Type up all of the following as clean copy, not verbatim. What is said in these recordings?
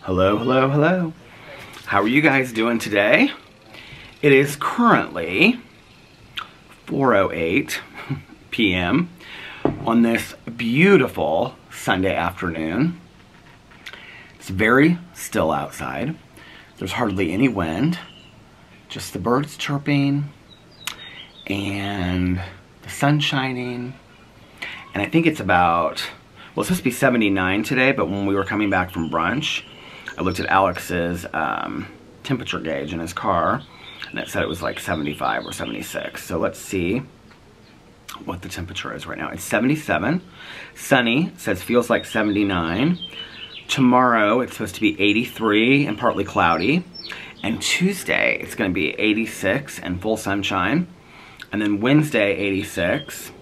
Hello, hello, hello. How are you guys doing today? It is currently 4:08 p.m. on this beautiful Sunday afternoon. It's very still outside. There's hardly any wind, just the birds chirping and the sun shining. And I think it's about, well, it's supposed to be 79 today, but when we were coming back from brunch, I looked at Alex's temperature gauge in his car, and it said it was like 75 or 76. So let's see what the temperature is right now. It's 77. Sunny, says feels like 79. Tomorrow, it's supposed to be 83 and partly cloudy. And Tuesday, it's going to be 86 and full sunshine. And then Wednesday, 86,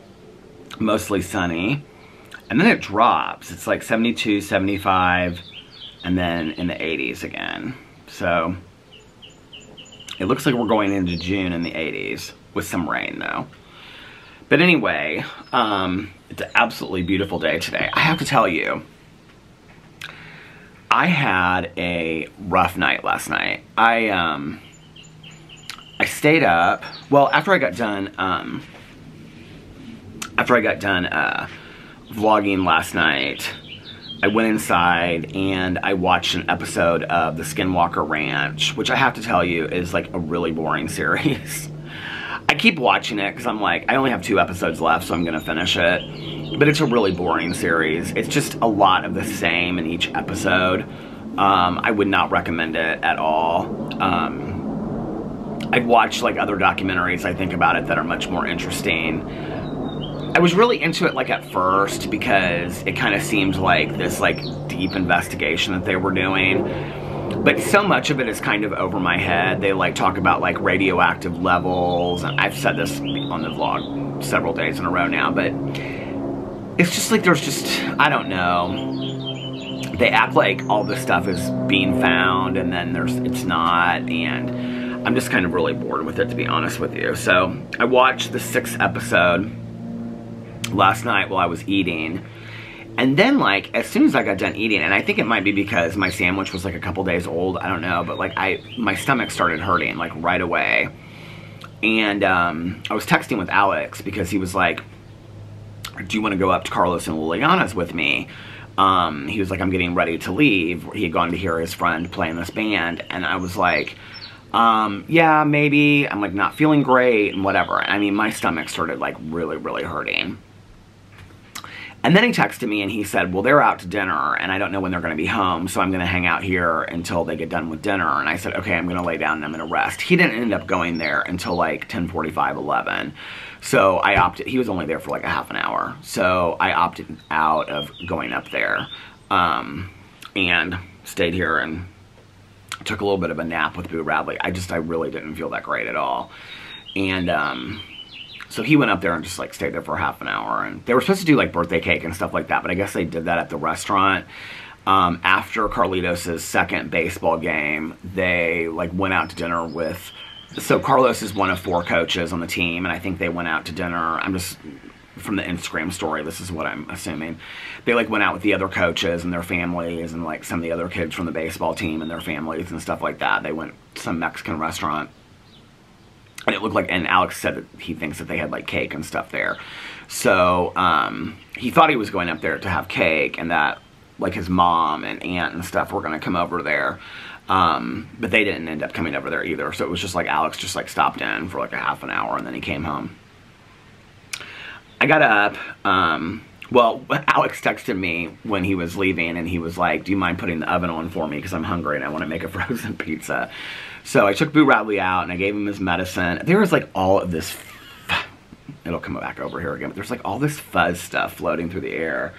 mostly sunny. And then it drops. It's like 72, 75, and then in the 80s again. So it looks like we're going into June in the 80s with some rain though. But anyway, it's an absolutely beautiful day today. I have to tell you, I had a rough night last night. I stayed up, well, after I got done vlogging last night, I went inside and I watched an episode of the Skinwalker Ranch, which I have to tell you is like a really boring series. I keep watching it because I'm like, I only have 2 episodes left, so I'm gonna finish it. But it's a really boring series. It's just a lot of the same in each episode. I would not recommend it at all. I've watched like other documentaries, I think, about it that are much more interesting. I was really into it like at first because it kind of seemed like this like deep investigation that they were doing. But so much of it is kind of over my head. They like talk about like radioactive levels. And I've said this on the vlog several days in a row now, but it's just like there's just, I don't know. They act like all this stuff is being found and then it's not, and I'm just kind of really bored with it, to be honest with you. So I watched the 6th episode last night while I was eating, and then like as soon as I got done eating, and I think it might be because my sandwich was like a couple days old, I don't know, but like my stomach started hurting like right away. And I was texting with Alex because he was like, do you want to go up to Carlos and Liliana's with me? He was like, I'm getting ready to leave. He had gone to hear his friend play in this band, and I was like, yeah, maybe. I'm like not feeling great and whatever. I mean, my stomach started like really hurting. And then he texted me and he said, well, they're out to dinner and I don't know when they're going to be home, so I'm going to hang out here until they get done with dinner. And I said, okay, I'm going to lay down and I'm going to rest. He didn't end up going there until like 10:45, 11. So I opted, he was only there for like a half an hour. So I opted out of going up there, and stayed here and took a little bit of a nap with Boo Radley. I really didn't feel that great at all. And, so he went up there and just like stayed there for half an hour, and they were supposed to do like birthday cake and stuff like that, but I guess they did that at the restaurant. After Carlitos' second baseball game, they like went out to dinner with, so Carlos is one of 4 coaches on the team, and I think they went out to dinner. I'm just, from the Instagram story, this is what I'm assuming. They like went out with the other coaches and their families and like some of the other kids from the baseball team and their families and stuff like that. They went to some Mexican restaurant. And it looked like, and Alex said that he thinks that they had like cake and stuff there. So he thought he was going up there to have cake, and that like his mom and aunt and stuff were going to come over there. But they didn't end up coming over there either. So it was just like Alex just like stopped in for like a half an hour and then he came home. I got up. Well, Alex texted me when he was leaving and he was like, do you mind putting the oven on for me because I'm hungry and I want to make a frozen pizza. So I took Boo Radley out and I gave him his medicine. There was like all of this, it'll come back over here again, but there's like all this fuzz stuff floating through the air.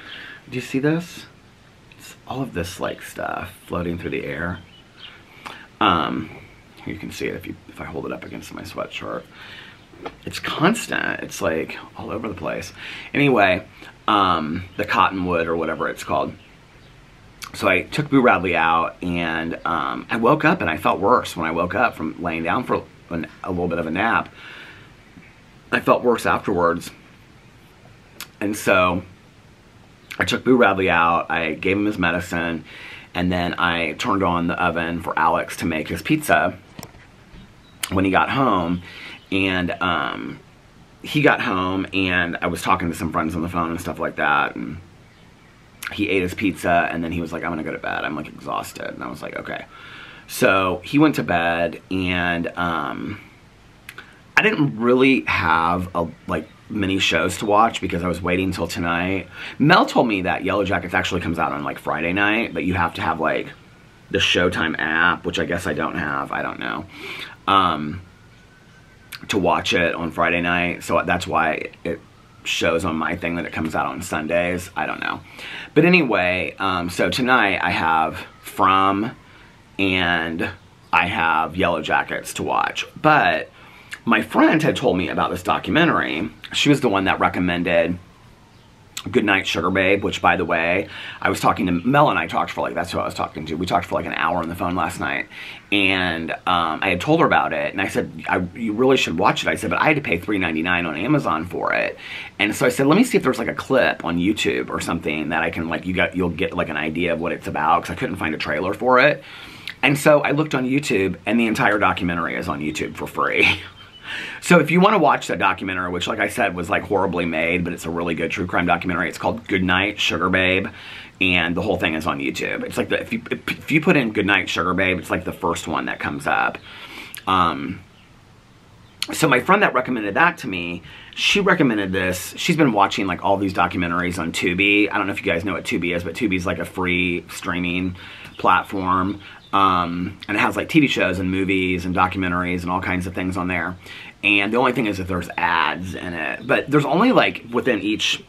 Do you see this? It's all of this like stuff floating through the air. You can see it if I hold it up against my sweatshirt. It's constant. It's like all over the place. Anyway, the cottonwood or whatever it's called. So I took Boo Radley out, and I woke up and I felt worse when I woke up from laying down for a little bit of a nap. I felt worse afterwards. And so I took Boo Radley out, I gave him his medicine, and then I turned on the oven for Alex to make his pizza when he got home. And he got home, and I was talking to some friends on the phone and stuff like that, and he ate his pizza, and then he was like, I'm gonna go to bed, I'm like exhausted. And I was like, okay. So he went to bed, and I didn't really have many shows to watch because I was waiting until tonight. Mel told me that Yellow Jackets actually comes out on like Friday night, but you have to have like the Showtime app, which I guess I don't have, I don't know, to watch it on Friday night. So that's why it shows on my thing that it comes out on Sundays. I don't know. But anyway, so tonight I have From and I have Yellow Jackets to watch. But my friend had told me about this documentary. She was the one that recommended Goodnight Sugar Babe, which, by the way, I was talking to Mel, and I talked for like, that's who I was talking to. We talked for like an hour on the phone last night, and I had told her about it, and I said, you really should watch it. I said, but I had to pay $3.99 on Amazon for it, and so I said, let me see if there's like a clip on YouTube or something that I can like, you'll get like an idea of what it's about, because I couldn't find a trailer for it. And so I looked on YouTube, and the entire documentary is on YouTube for free. So if you want to watch that documentary, which like I said was like horribly made, but it's a really good true crime documentary. It's called Goodnight Sugar Babe, and the whole thing is on YouTube. It's like if you put in Goodnight Sugar Babe, it's like the first one that comes up. So my friend that recommended that to me, she recommended this. She's been watching like all these documentaries on Tubi. I don't know if you guys know what Tubi is, but Tubi is like a free streaming platform. And it has like TV shows and movies and documentaries and all kinds of things on there. And the only thing is that there's ads in it. But there's only like, within each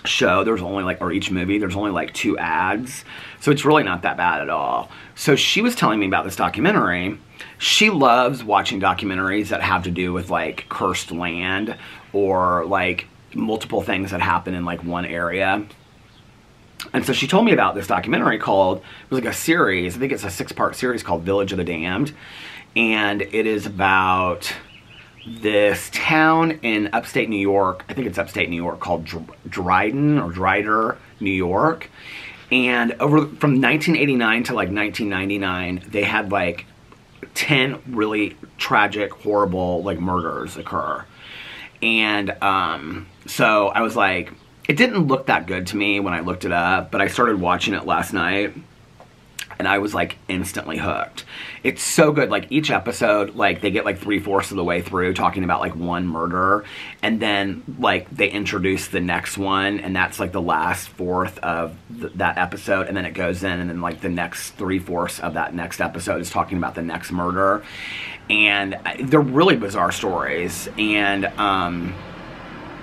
show, there's only like, or each movie, there's only like 2 ads. So it's really not that bad at all. So she was telling me about this documentary. She loves watching documentaries that have to do with like cursed land or like multiple things that happen in like one area. And so she told me about this documentary called, it was like a series, I think it's a 6-part series called Village of the Damned. And it is about this town in upstate New York, I think it's upstate New York, called Dryder, New York. And from 1989 to like 1999, they had like 10 really tragic, horrible like murders occur. And so I was like, it didn't look that good to me when I looked it up, but I started watching it last night, and I was like instantly hooked. It's so good. Like each episode, like they get like 3/4 of the way through talking about like one murder, and then like they introduce the next one, and that's like the last fourth of that episode, and then it goes in, and then like the next 3/4 of that next episode is talking about the next murder. And they're really bizarre stories, and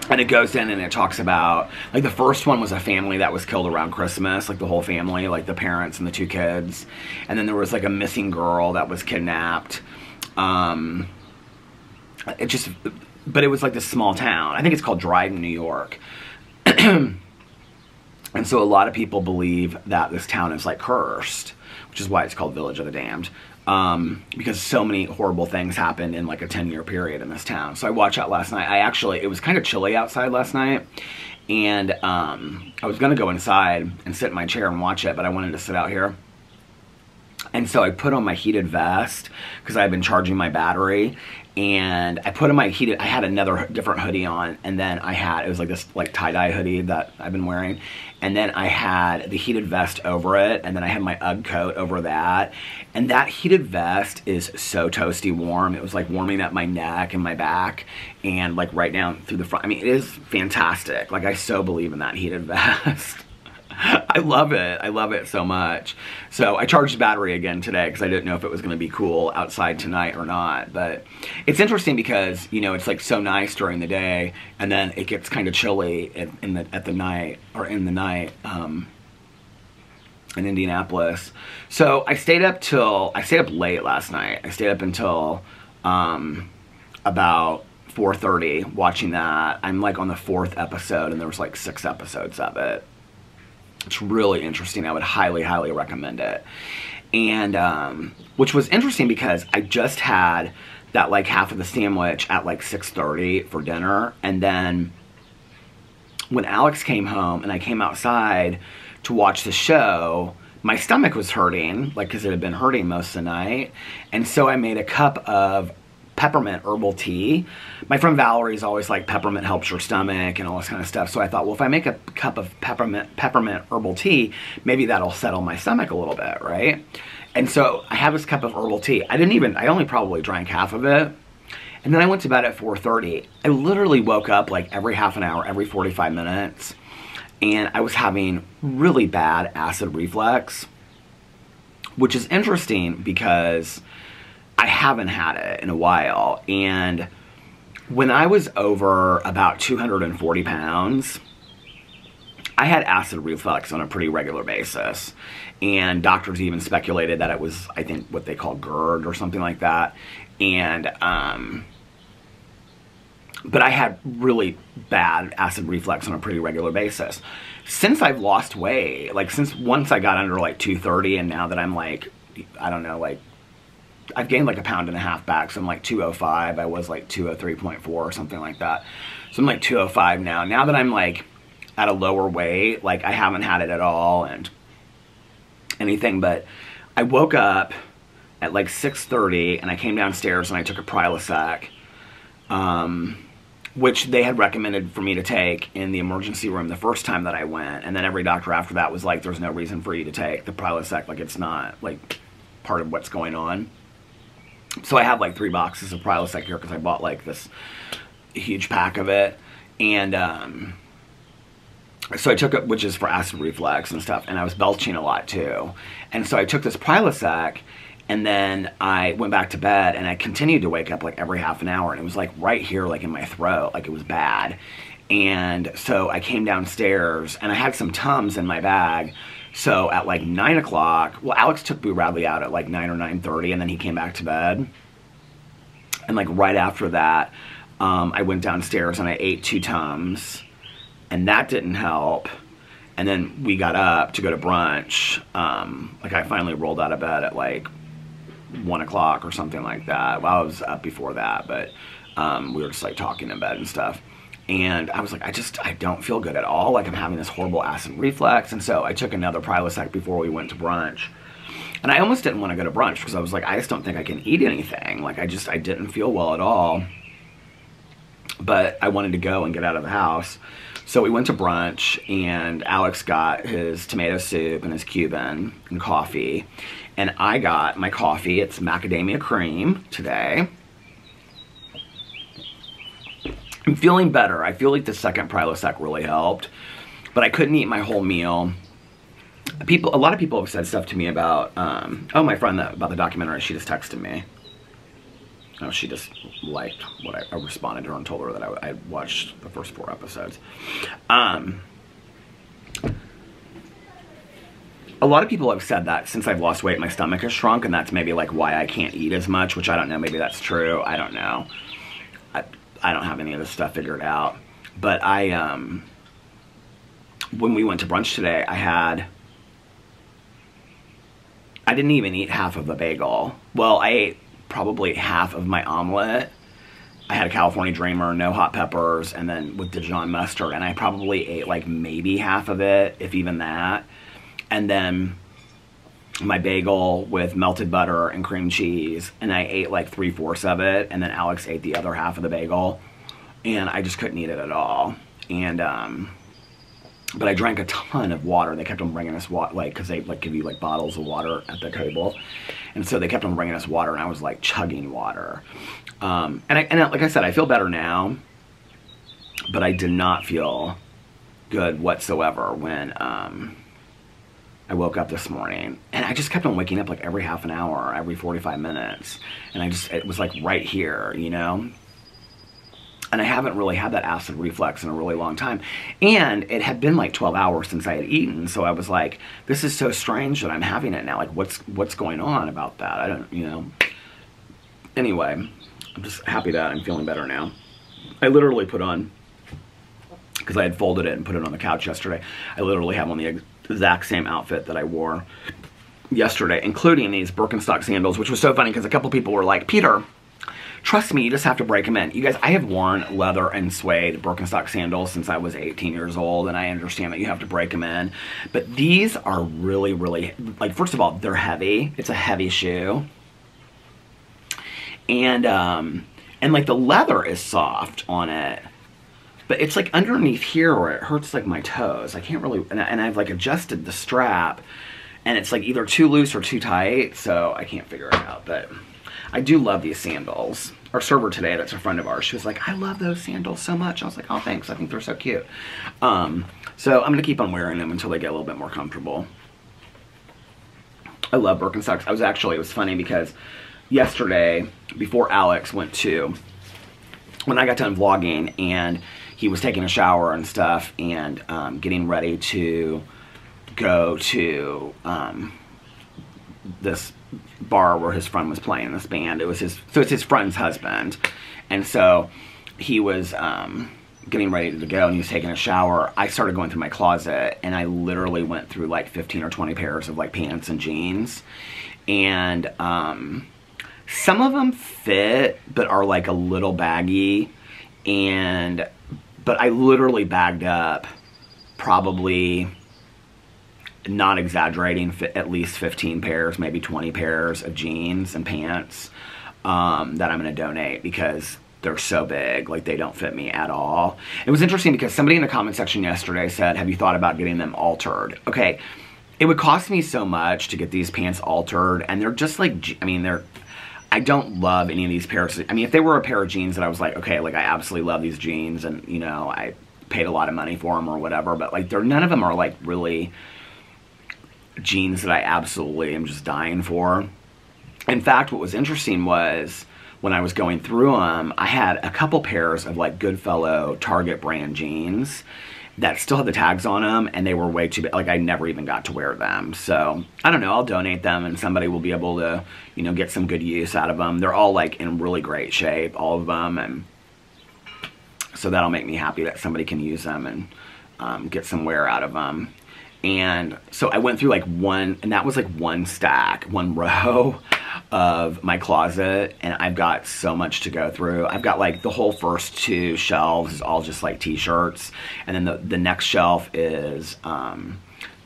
it goes in and it talks about, like the first one was a family that was killed around Christmas, like the whole family, like the parents and the 2 kids. And then there was like a missing girl that was kidnapped. But it was like this small town. I think it's called Dryden, New York. And so a lot of people believe that this town is like cursed, which is why it's called Village of the Damned. Because so many horrible things happened in like a 10-year period in this town. So I watched that last night. It was kind of chilly outside last night, and I was gonna go inside and sit in my chair and watch it, but I wanted to sit out here. And so I put on my heated vest because I've been charging my battery, and I put on my heated, I had another different hoodie on, and then it was like this like tie-dye hoodie that I've been wearing, and then I had the heated vest over it, and then I had my UGG coat over that, and that heated vest is so toasty warm. It was like warming up my neck and my back, and like right down through the front. I mean, it is fantastic. Like I so believe in that heated vest. I love it. I love it so much. So I charged the battery again today because I didn't know if it was going to be cool outside tonight or not. But it's interesting because, you know, it's like so nice during the day, and then it gets kind of chilly in the night in Indianapolis. So I stayed up late last night. I stayed up until about 4:30 watching that. I'm like on the 4th episode, and there was like 6 episodes of it. It's really interesting. I would highly, highly recommend it. And which was interesting because I just had that like half of the sandwich at like 6:30 for dinner, and then when Alex came home and I came outside to watch the show, my stomach was hurting, like, because it had been hurting most of the night. And so I made a cup of peppermint herbal tea. My friend Valerie's always like, peppermint helps your stomach and all this kind of stuff. So I thought, well, if I make a cup of peppermint herbal tea, maybe that'll settle my stomach a little bit, right? And so I have this cup of herbal tea. I only probably drank half of it. And then I went to bed at 4:30. I literally woke up like every half an hour, every 45 minutes. And I was having really bad acid reflux, which is interesting because I haven't had it in a while. And when I was over about 240 pounds, I had acid reflux on a pretty regular basis. And doctors even speculated that it was, I think, what they call GERD or something like that. And, but I had really bad acid reflux on a pretty regular basis. Since I've lost weight, like since once I got under like 230, and now that I'm like, I don't know, like I've gained like 1.5 pounds back. So I'm like 205. I was like 203.4 or something like that. So I'm like 205 now. Now that I'm like at a lower weight, like I haven't had it at all and anything, but I woke up at like 6:30 and I came downstairs and I took a Prilosec, which they had recommended for me to take in the emergency room the first time that I went. And then every doctor after that was like, there's no reason for you to take the Prilosec. Like, it's not like part of what's going on. So I have like 3 boxes of Prilosec here because I bought like this huge pack of it. And so I took it, which is for acid reflux and stuff. And I was belching a lot too. And so I took this Prilosec. And then I went back to bed and I continued to wake up like every half an hour, and it was like right here, like in my throat, like it was bad. And so I came downstairs and I had some Tums in my bag. So at like 9 o'clock, well, Alex took Boo Radley out at like 9 or 9:30, and then he came back to bed. And like right after that, I went downstairs and I ate 2 Tums, and that didn't help. And then we got up to go to brunch. Like I finally rolled out of bed at like 1 o'clock or something like that. Well, I was up before that, but we were just like talking in bed and stuff. And I was like, I don't feel good at all. Like I'm having this horrible acid reflux. And so I took another Prilosec before we went to brunch. And I almost didn't want to go to brunch because I was like, I just don't think I can eat anything. Like I didn't feel well at all. But I wanted to go and get out of the house. So we went to brunch, and Alex got his tomato soup and his Cuban and coffee. And I got my coffee. It's macadamia cream today. I'm feeling better. I feel like the second Prilosec really helped. But I couldn't eat my whole meal. A lot of people have said stuff to me about, oh, my friend about the documentary, she just texted me. Oh, she just liked what I responded to her and told her that I watched the first 4 episodes. A lot of people have said that since I've lost weight, my stomach has shrunk, and that's maybe like why I can't eat as much, which I don't know. Maybe that's true. I don't know. I don't have any of this stuff figured out. But when we went to brunch today, I didn't even eat half of a bagel. Well, I ate probably half of my omelet. I had a California Dreamer, no hot peppers, and then with Dijon mustard, and I probably ate like maybe half of it, if even that. And then my bagel with melted butter and cream cheese, and I ate like 3/4 of it, and then Alex ate the other half of the bagel, and I just couldn't eat it at all. And but I drank a ton of water. They kept on bringing us water, like, because they like give you like bottles of water at the table, and so they kept on bringing us water, and I was like chugging water. And like I said, I feel better now, but I did not feel good whatsoever when I woke up this morning, and I just kept on waking up like every half an hour, every 45 minutes, and it was like right here, you know. And I haven't really had that acid reflux in a really long time. And it had been like 12 hours since I had eaten. So I was like, this is so strange that I'm having it now. Like, what's going on about that? I don't, you know. Anyway, I'm just happy that I'm feeling better now. I literally put on, because I had folded it and put it on the couch yesterday, I literally have on the exact same outfit that I wore yesterday, including these Birkenstock sandals, which was so funny because a couple people were like, Peter, Trust me, you just have to break them in. You guys, I have worn leather and suede Birkenstock sandals since I was 18 years old, and I understand that you have to break them in. But these are really, really, like, first of all, they're heavy. It's a heavy shoe. And like the leather is soft on it. But it's like underneath here where it hurts like my toes. I can't really, and I've like adjusted the strap, and it's like either too loose or too tight, so I can't figure it out. But I do love these sandals. Our server today, that's a friend of ours, she was like, I love those sandals so much. I was like, oh, thanks. I think they're so cute. So I'm going to keep on wearing them until they get a little bit more comfortable. I love Birkenstocks. It was funny because yesterday, before Alex went to, when I got done vlogging and he was taking a shower and stuff and getting ready to go to this bar where his friend was playing this band. It's his friend's husband. And so he was getting ready to go and he was taking a shower. I started going through my closet and I literally went through like 15 or 20 pairs of like pants and jeans. And some of them fit but are like a little baggy, but I literally bagged up probably, not exaggerating, at least 15 pairs, maybe 20 pairs of jeans and pants that I'm going to donate because they're so big, like they don't fit me at all. It was interesting because somebody in the comment section yesterday said, have you thought about getting them altered? Okay, it would cost me so much to get these pants altered, and they're just like, I don't love any of these pairs. I mean, if they were a pair of jeans that I was like, okay, like I absolutely love these jeans and, you know, I paid a lot of money for them or whatever, but like none of them are like really jeans that I absolutely am just dying for. In fact, what was interesting was when I was going through them, I had a couple pairs of like Goodfellow Target brand jeans that still had the tags on them, and they were way too big. Like I never even got to wear them. So I don't know, I'll donate them and somebody will be able to, you know, get some good use out of them. They're all like in really great shape, all of them, and so that'll make me happy that somebody can use them and get some wear out of them. And so I went through like and that was like one row of my closet, and I've got so much to go through. I've got like the whole first two shelves is all just like t-shirts, and then the next shelf is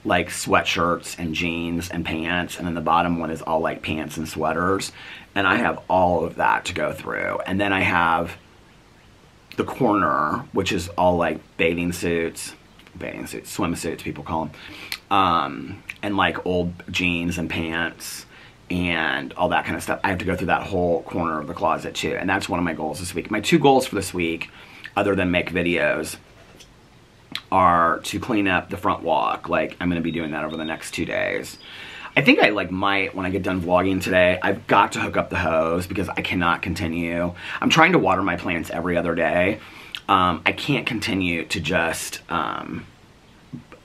like sweatshirts and jeans and pants, and then the bottom one is all like pants and sweaters, and I have all of that to go through. And then I have the corner, which is all like swimsuits, people call them, and like old jeans and pants and all that kind of stuff. I have to go through that whole corner of the closet too, and that's one of my goals this week. My two goals for this week, other than make videos, are to clean up the front walk. Like I'm going to be doing that over the next 2 days. I think I like might, when I get done vlogging today, I've got to hook up the hose because I cannot continue. I'm trying to water my plants every other day. I can't continue to just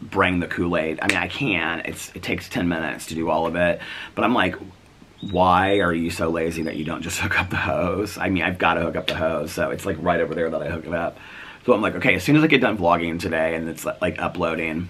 bring the Kool-Aid. I mean, I can. It takes 10 minutes to do all of it. But I'm like, why are you so lazy that you don't just hook up the hose? I mean, I've got to hook up the hose. So it's like right over there that I hook it up. So I'm like, okay, as soon as I get done vlogging today and it's like uploading,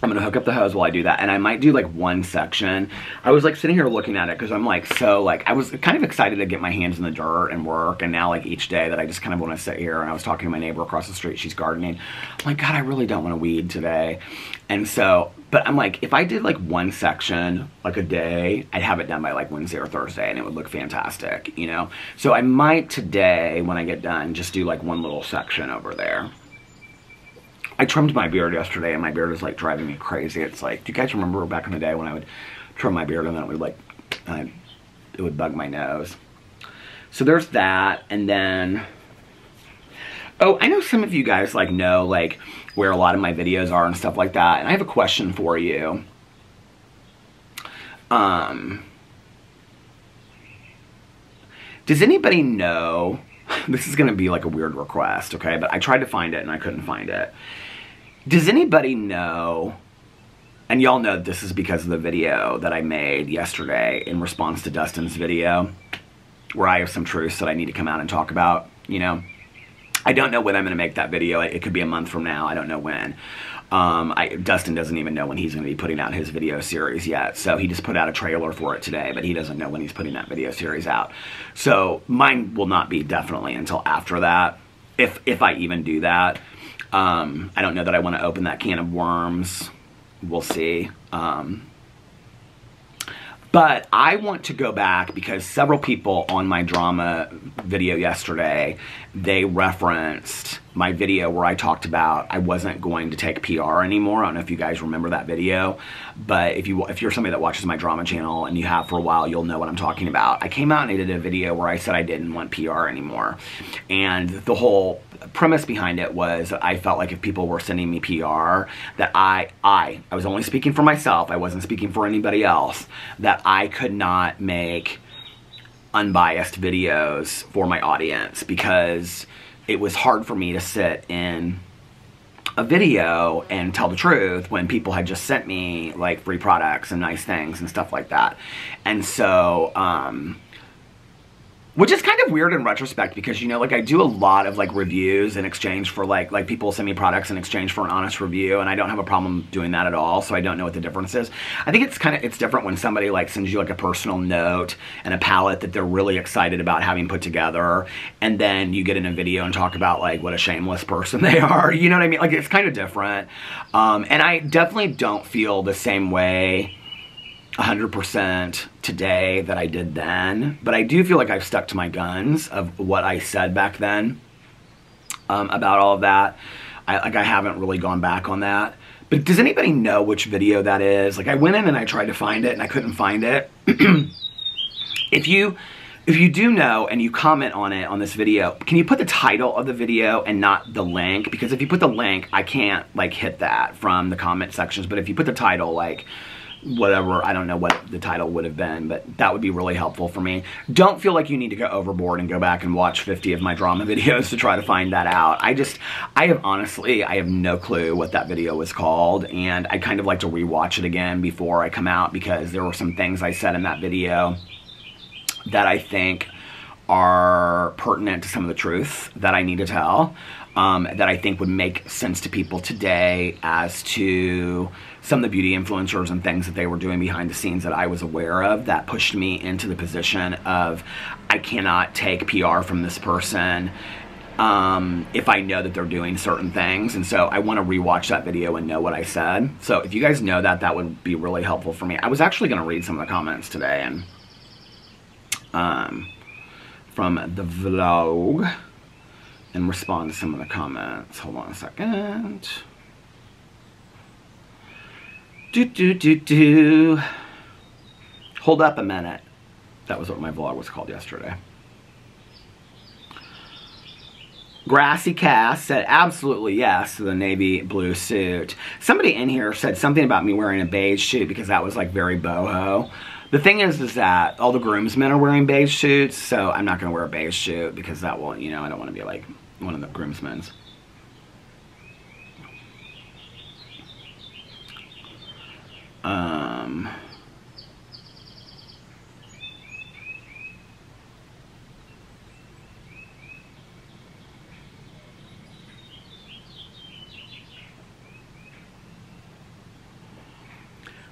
I'm going to hook up the hose while I do that. And I might do like one section. I was like sitting here looking at it because I'm like, so like, I was kind of excited to get my hands in the dirt and work. And now like each day that I just kind of want to sit here, and I was talking to my neighbor across the street, she's gardening. I'm like, God, I really don't want to weed today. And so, but I'm like, if I did like one section, like a day, I'd have it done by like Wednesday or Thursday and it would look fantastic, you know? So I might today, when I get done, just do like one little section over there. I trimmed my beard yesterday and my beard is like driving me crazy. It's like, do you guys remember back in the day when I would trim my beard and then it would like, it would bug my nose. So there's that. And then, oh, I know some of you guys like know like where a lot of my videos are and stuff like that. And I have a question for you. Does anybody know, this is gonna be like a weird request, okay? But I tried to find it and I couldn't find it. Does anybody know, and y'all know this is because of the video that I made yesterday in response to Dustin's video, where I have some truths that I need to come out and talk about, you know? I don't know when I'm gonna make that video. It could be a month from now, I don't know when. Dustin doesn't even know when he's going to be putting out his video series yet. So he just put out a trailer for it today, but he doesn't know when he's putting that video series out. So mine will not be definitely until after that, if I even do that. I don't know that I want to open that can of worms. We'll see. But I want to go back because several people on my drama video yesterday, they referenced my video where I talked about I wasn't going to take PR anymore. I don't know if you guys remember that video, but if you're somebody that watches my drama channel and you have for a while, you'll know what I'm talking about. I came out and I did a video where I said I didn't want PR anymore. And the whole premise behind it was I felt like if people were sending me PR, that I was only speaking for myself, I wasn't speaking for anybody else, that I could not make unbiased videos for my audience because it was hard for me to sit in a video and tell the truth when people had just sent me like free products and nice things and stuff like that. And so, which is kind of weird in retrospect because, you know, like I do a lot of like reviews in exchange for like people send me products in exchange for an honest review, and I don't have a problem doing that at all, so I don't know what the difference is. I think it's different when somebody like sends you like a personal note and a palette that they're really excited about having put together, and then you get in a video and talk about like what a shameless person they are, you know what I mean? Like it's kind of different. And I definitely don't feel the same way 100% today that I did then, but I do feel like I've stuck to my guns of what I said back then about all of that. I haven't really gone back on that. But does anybody know which video that is? Like I went in and I tried to find it and I couldn't find it. If you do know and you comment on it on this video, can you put the title of the video and not the link? Because if you put the link, I can't like hit that from the comment sections. But if you put the title, like whatever, I don't know what the title would have been, but that would be really helpful for me. Don't feel like you need to go overboard and go back and watch 50 of my drama videos to try to find that out. I have no clue what that video was called, and I kind of like to rewatch it again before I come out because there were some things I said in that video that I think are pertinent to some of the truth that I need to tell, that I think would make sense to people today as to some of the beauty influencers and things that they were doing behind the scenes that I was aware of that pushed me into the position of I cannot take PR from this person if I know that they're doing certain things. And so I want to rewatch that video and know what I said. So if you guys know that, that would be really helpful for me. I was actually going to read some of the comments today and from the vlog and respond to some of the comments. Hold on a second. Hold up a minute. That was what my vlog was called yesterday. Grassy Cass said absolutely yes to the navy blue suit. Somebody in here said something about me wearing a beige suit because that was like very boho. The thing is that all the groomsmen are wearing beige suits, so I'm not going to wear a beige suit because that will, you know, I don't want to be like one of the groomsmen's.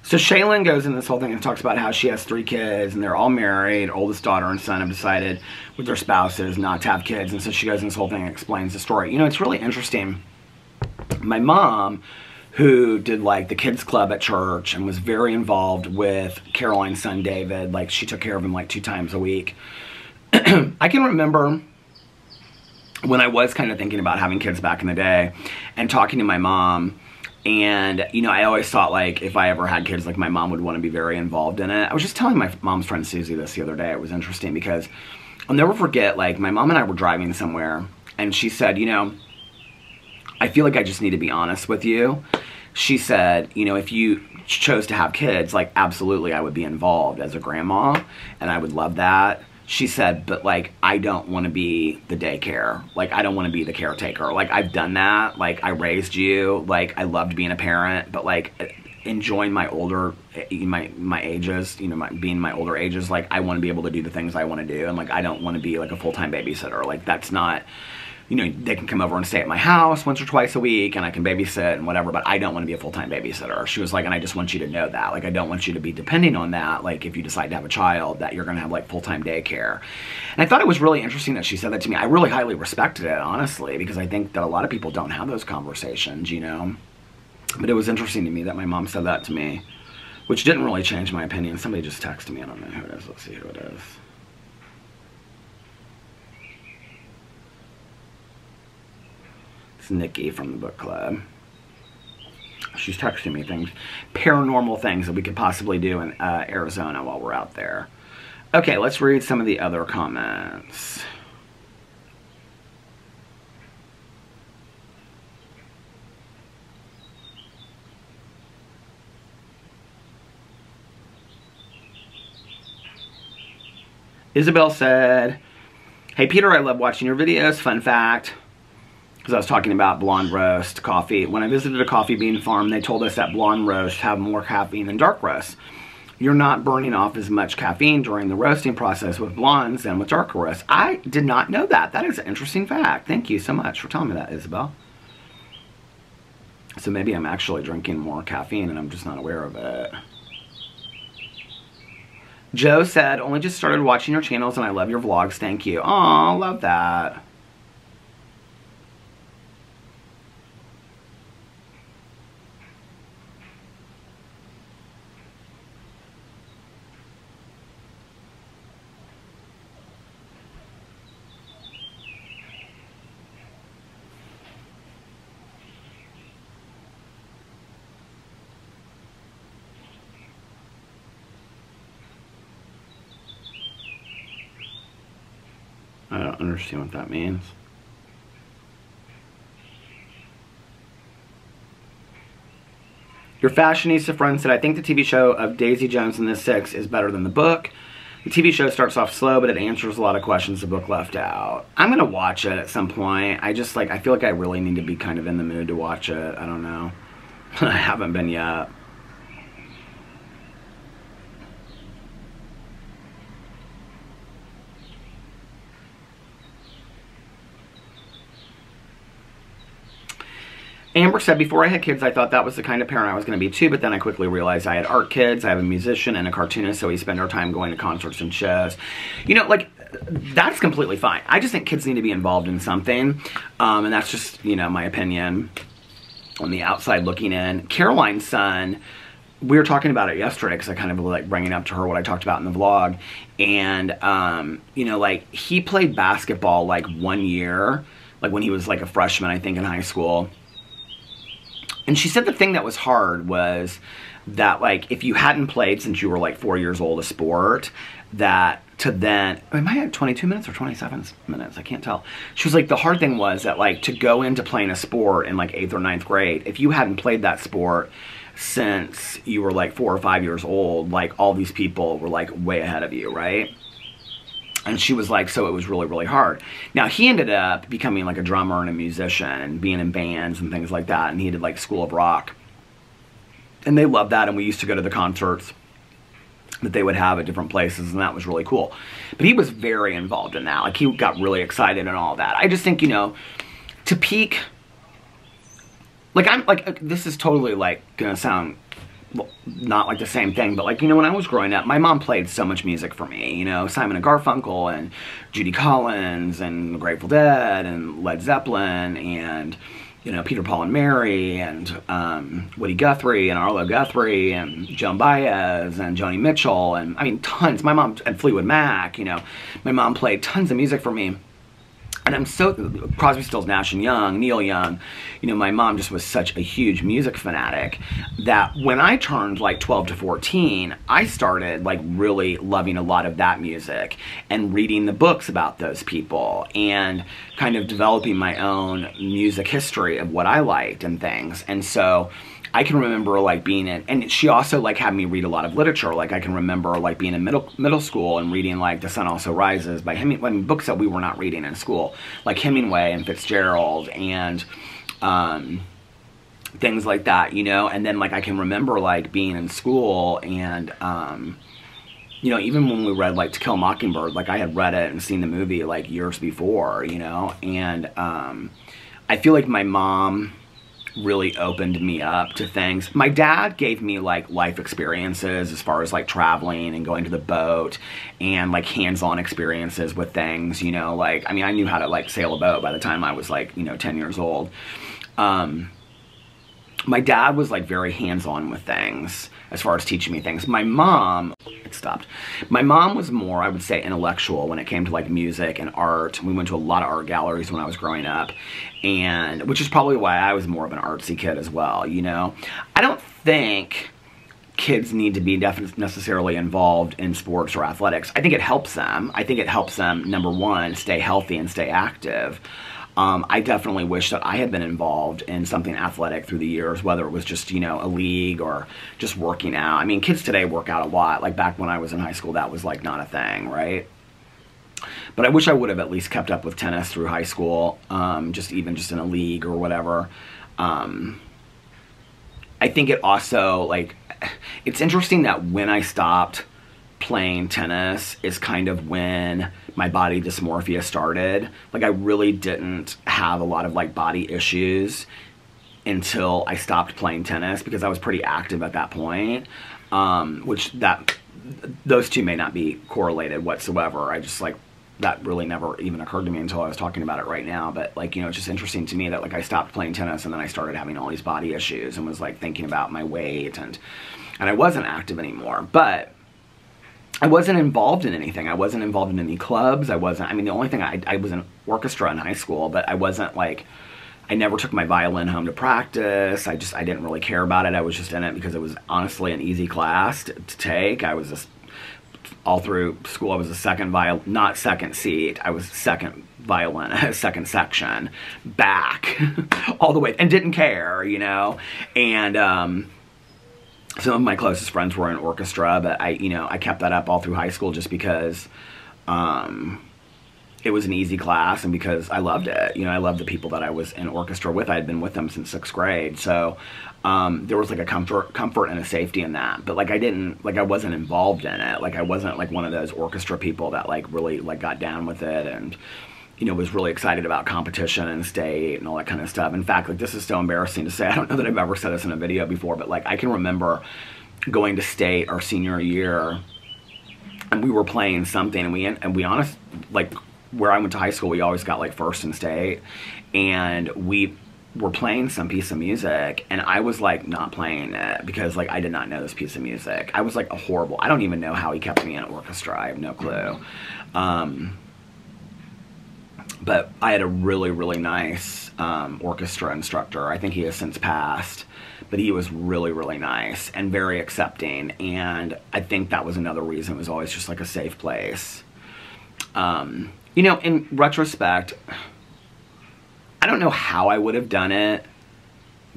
So Shaylin goes in this whole thing and talks about how she has 3 kids and they're all married. Oldest daughter and son have decided with their spouses not to have kids. And so she goes in this whole thing and explains the story. You know, it's really interesting. My mom, who did like the kids club at church and was very involved with Caroline's son David, like she took care of him like 2 times a week. I can remember when I was kind of thinking about having kids back in the day and talking to my mom. And, you know, I always thought, like, if I ever had kids, like, my mom would want to be very involved in it. I was just telling my mom's friend Susie this the other day. It was interesting because I'll never forget, like, my mom and I were driving somewhere, and she said, you know, I feel like I just need to be honest with you. She said, you know, if you chose to have kids, like, absolutely I would be involved as a grandma, and I would love that. She said, but, like, I don't want to be the daycare. Like, I don't want to be the caretaker. Like, I've done that. Like, I raised you. Like, I loved being a parent. But, like, enjoying my older, my ages, you know, being my older ages, like, I want to be able to do the things I want to do. And, like, I don't want to be, like, a full-time babysitter. Like, that's not you know, they can come over and stay at my house once or twice a week and I can babysit and whatever, but I don't want to be a full-time babysitter. She was like, and I just want you to know that. Like, I don't want you to be depending on that. Like, if you decide to have a child, that you're going to have like full-time daycare. And I thought it was really interesting that she said that to me. I really highly respected it, honestly, because I think that a lot of people don't have those conversations, you know. But it was interesting to me that my mom said that to me, which didn't really change my opinion. Somebody just texted me. I don't know who it is. Let's see who it is. It's Nikki from the book club. She's texting me things, paranormal things that we could possibly do in Arizona while we're out there. Okay, let's read some of the other comments. Isabel said, hey Peter, I love watching your videos. Fun fact, because I was talking about blonde roast coffee. When I visited a coffee bean farm, they told us that blonde roasts have more caffeine than dark roasts. You're not burning off as much caffeine during the roasting process with blondes than with dark roasts. I did not know that. That is an interesting fact. Thank you so much for telling me that, Isabel. So maybe I'm actually drinking more caffeine and I'm just not aware of it. Joe said, only just started watching your channels and I love your vlogs. Thank you. Aw, love that. I don't understand what that means. Your fashionista friend said, I think the TV show of Daisy Jones and the Six is better than the book. The TV show starts off slow, but it answers a lot of questions the book left out. I'm going to watch it at some point. I feel like I really need to be kind of in the mood to watch it. I don't know. I haven't been yet. Amber said, before I had kids, I thought that was the kind of parent I was going to be too, but then I quickly realized I had art kids, I have a musician and a cartoonist, so we spend our time going to concerts and shows. You know, like, that's completely fine. I just think kids need to be involved in something, and that's just, you know, my opinion on the outside looking in. Caroline's son, we were talking about it yesterday because I kind of like bringing up to her what I talked about in the vlog, and, you know, like, he played basketball like 1 year, like when he was like a freshman, I think, in high school. And she said the thing that was hard was that, like, if you hadn't played since you were, like, 4 years old a sport, that to then, I might have 22 minutes or 27 minutes, I can't tell. She was like, the hard thing was that, like, to go into playing a sport in, like, 8th or 9th grade, if you hadn't played that sport since you were, like, 4 or 5 years old, like, all these people were, like, way ahead of you, right? And she was like, so it was really, really hard. Now, he ended up becoming like a drummer and a musician and being in bands and things like that. And he did like School of Rock. And they loved that. And we used to go to the concerts that they would have at different places. And that was really cool. But he was very involved in that. Like, he got really excited and all that. I just think, you know, to peak, like, I'm like, this is totally like gonna sound not like the same thing, but like, you know, when I was growing up, my mom played so much music for me, you know, Simon and Garfunkel and Judy Collins and the Grateful Dead and Led Zeppelin and, you know, Peter, Paul and Mary and Woody Guthrie and Arlo Guthrie and Joan Baez and Joni Mitchell and, I mean, tons. My mom, and Fleetwood Mac, you know, my mom played tons of music for me. And I'm so, Crosby, Stills, Nash and Young, Neil Young, you know, my mom just was such a huge music fanatic that when I turned like 12 to 14, I started like really loving a lot of that music and reading the books about those people and kind of developing my own music history of what I liked and things. And so I can remember like being in, and she also like had me read a lot of literature. Like I can remember like being in middle school and reading like The Sun Also Rises by Hemingway, I mean, books that we were not reading in school, like Hemingway and Fitzgerald and things like that, you know. And then like I can remember like being in school and you know, even when we read like To Kill a Mockingbird, like I had read it and seen the movie like years before, you know, and I feel like my mom really opened me up to things. My dad gave me like life experiences as far as like traveling and going to the boat and like hands-on experiences with things, you know, like, I mean, I knew how to like sail a boat by the time I was like, you know, 10 years old. My dad was like very hands-on with things as far as teaching me things. My mom, it stopped. My mom was more, I would say, intellectual when it came to like music and art. We went to a lot of art galleries when I was growing up, and which is probably why I was more of an artsy kid as well, you know. I don't think kids need to be necessarily involved in sports or athletics. I think it helps them. I think it helps them, number one, stay healthy and stay active. I definitely wish that I had been involved in something athletic through the years, whether it was just, you know, a league or just working out. I mean, kids today work out a lot. Like back when I was in high school, that was like not a thing, right? But I wish I would have at least kept up with tennis through high school, just in a league or whatever. I think it also, like, it's interesting that when I stopped playing tennis is kind of when my body dysmorphia started. Like I really didn't have a lot of like body issues until I stopped playing tennis because I was pretty active at that point, which those two may not be correlated whatsoever. I just like, that really never even occurred to me until I was talking about it right now. But like, you know, it's just interesting to me that like I stopped playing tennis and then I started having all these body issues and was like thinking about my weight and I wasn't active anymore. But I wasn't involved in anything. I wasn't involved in any clubs. I mean, the only thing, I was in orchestra in high school, but I wasn't like, I never took my violin home to practice. I didn't really care about it. I was just in it because it was honestly an easy class to take. I was just, all through school, I was a not second seat. I was second violin, second section, back, all the way, and didn't care, you know? And, some of my closest friends were in orchestra, but I kept that up all through high school just because it was an easy class and because I loved it. You know, I loved the people that I was in orchestra with. I had been with them since 6th grade. So there was like a comfort and a safety in that. But like I wasn't involved in it. Like I wasn't like one of those orchestra people that like really like got down with it and, you know, was really excited about competition and state and all that kind of stuff. In fact, like this is so embarrassing to say. I don't know that I've ever said this in a video before, but like I can remember going to state our senior year and we were playing something and we honestly, like where I went to high school, we always got like first in state and we were playing some piece of music and I was like not playing it because like I did not know this piece of music. I was like I don't even know how he kept me in orchestra. I have no clue. But I had a really, really nice orchestra instructor. I think he has since passed, but he was really, really nice and very accepting. And I think that was another reason it was always just like a safe place. You know, in retrospect, I don't know how I would have done it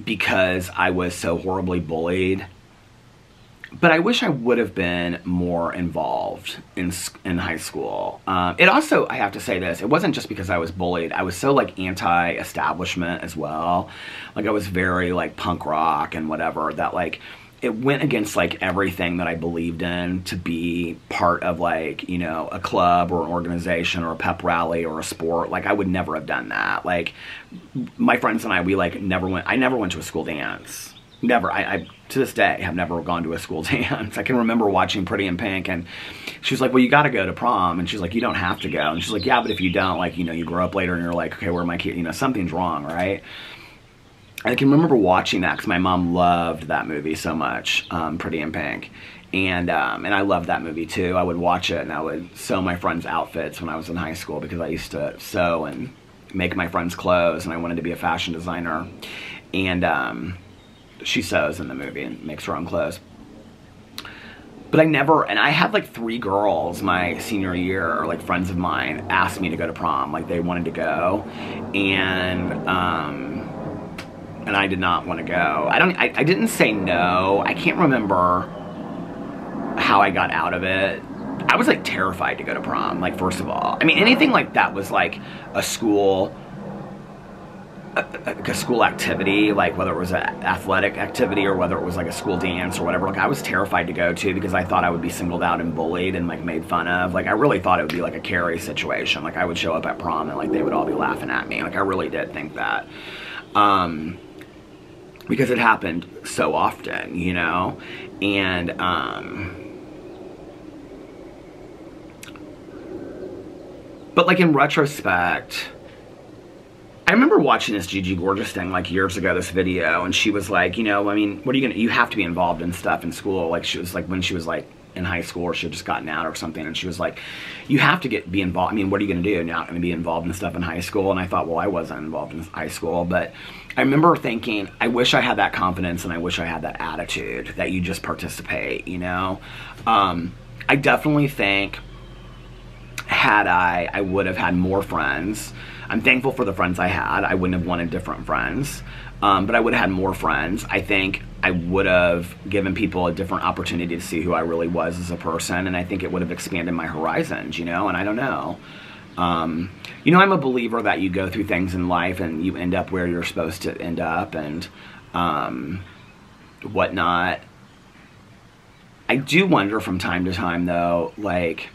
because I was so horribly bullied. But I wish I would have been more involved in high school. It also, I have to say this, it wasn't just because I was bullied. I was so like anti-establishment as well. Like I was very like punk rock and whatever that like, it went against like everything that I believed in to be part of like, you know, a club or an organization or a pep rally or a sport. Like I would never have done that. Like my friends and I never went to a school dance. Never. I to this day have never gone to a school dance. I can remember watching Pretty in Pink and she was like, well, you got to go to prom. And she's like, you don't have to go. And she's like, yeah, but if you don't, like, you know, you grow up later and you're like, okay, where are my kids? You know, something's wrong, right? And I can remember watching that because my mom loved that movie so much, Pretty in Pink. And I loved that movie too. I would watch it and I would sew my friends' outfits when I was in high school because I used to sew and make my friends' clothes and I wanted to be a fashion designer. And she sews in the movie and makes her own clothes. But I had like 3 girls my senior year, or like friends of mine, asked me to go to prom. Like they wanted to go. And I did not want to go. I didn't say no. I can't remember how I got out of it. I was like terrified to go to prom, like first of all. I mean, anything like that was like a school a school activity, like whether it was an athletic activity or whether it was like a school dance or whatever, like I was terrified to go to because I thought I would be singled out and bullied and like made fun of. Like I really thought it would be like a Carrie situation. Like I would show up at prom and like they would all be laughing at me. Like I really did think that. Because it happened so often, you know? And, but like in retrospect, I remember watching this Gigi Gorgeous thing like years ago, this video, and she was like, you know, I mean, what are you gonna, you have to be involved in stuff in school. Like she was like, when she was like in high school or she had just gotten out or something, and she was like, you have to be involved. I mean, what are you gonna do? You're not gonna be involved in stuff in high school. And I thought, well, I wasn't involved in high school, but I remember thinking, I wish I had that confidence and I wish I had that attitude that you just participate, you know? I definitely think had I would have had more friends. I'm thankful for the friends I had. I wouldn't have wanted different friends, but I would have had more friends. I think I would have given people a different opportunity to see who I really was as a person, and I think it would have expanded my horizons, you know, and I don't know. You know, I'm a believer that you go through things in life and you end up where you're supposed to end up and whatnot. I do wonder from time to time, though, like,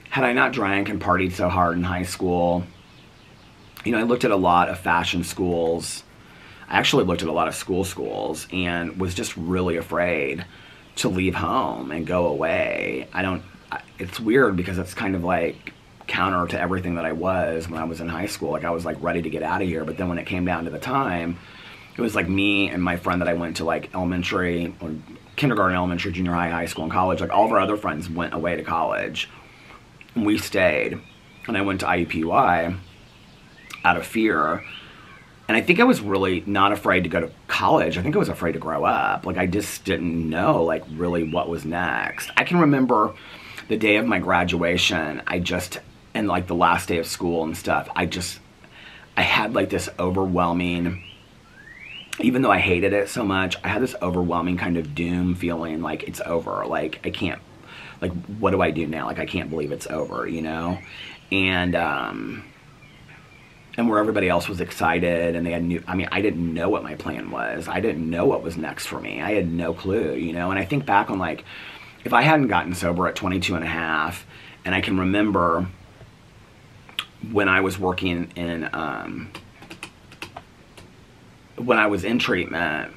had I not drank and partied so hard in high school, you know, I looked at a lot of fashion schools. I actually looked at a lot of schools and was just really afraid to leave home and go away. It's weird because it's kind of like counter to everything that I was when I was in high school. Like I was like ready to get out of here, but then when it came down to the time, it was like me and my friend that I went to like elementary or kindergarten, elementary, junior high, high school, and college. Like all of our other friends went away to college and we stayed, and I went to IUPUI out of fear. And I think I was really not afraid to go to college. I think I was afraid to grow up. Like I just didn't know like really what was next. I can remember the day of my graduation, and like the last day of school and stuff, I had like this overwhelming, even though I hated it so much, I had this overwhelming kind of doom feeling like it's over. Like I can't, like what do I do now? Like I can't believe it's over, you know? And where everybody else was excited and they had I mean, I didn't know what my plan was. I didn't know what was next for me. I had no clue, you know? And I think back on like, if I hadn't gotten sober at 22 and a half, and I can remember when I was working in, when I was in treatment,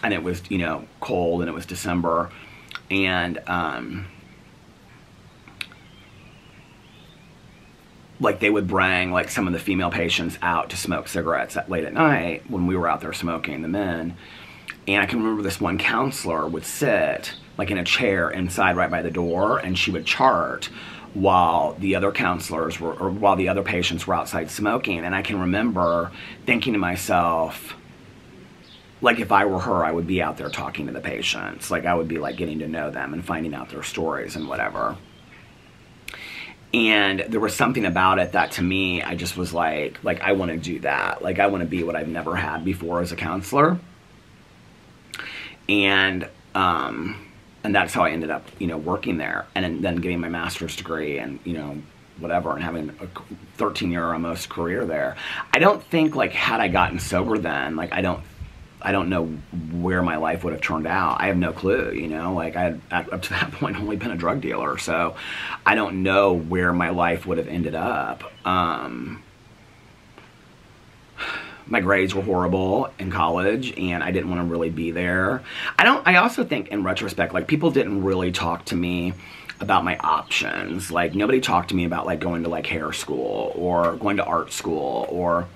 and it was, you know, cold and it was December, and like they would bring like some of the female patients out to smoke cigarettes late at night when we were out there smoking, the men. And I can remember this one counselor would sit like in a chair inside right by the door, and she would chart while the other counselors were, or while the other patients were outside smoking. And I can remember thinking to myself, like if I were her, I would be out there talking to the patients. Like I would be like getting to know them and finding out their stories and whatever. And there was something about it that to me, I just was like I want to do that. Like I want to be what I've never had before as a counselor. And that's how I ended up, you know, working there and then getting my master's degree and, you know, whatever, and having a 13-year almost career there. I don't think like had I gotten sober then, like I don't know where my life would have turned out. I have no clue, you know, like I had up to that point only been a drug dealer, so I don't know where my life would have ended up. My grades were horrible in college and I didn't want to really be there. I also think in retrospect, like people didn't really talk to me about my options. Like nobody talked to me about like going to like hair school or going to art school or,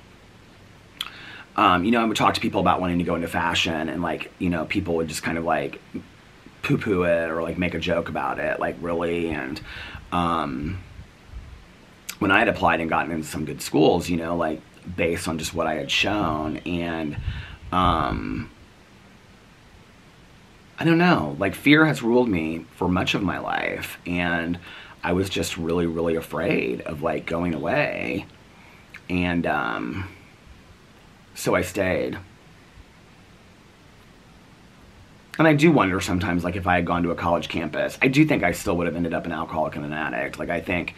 you know, I would talk to people about wanting to go into fashion and like, you know, people would just kind of like poo-poo it or like make a joke about it, like really. And when I had applied and gotten into some good schools, you know, like based on just what I had shown, and I don't know, like fear has ruled me for much of my life, and I was just really, really afraid of like going away, and so I stayed. And I do wonder sometimes, like if I had gone to a college campus, I do think I still would have ended up an alcoholic and an addict. Like I think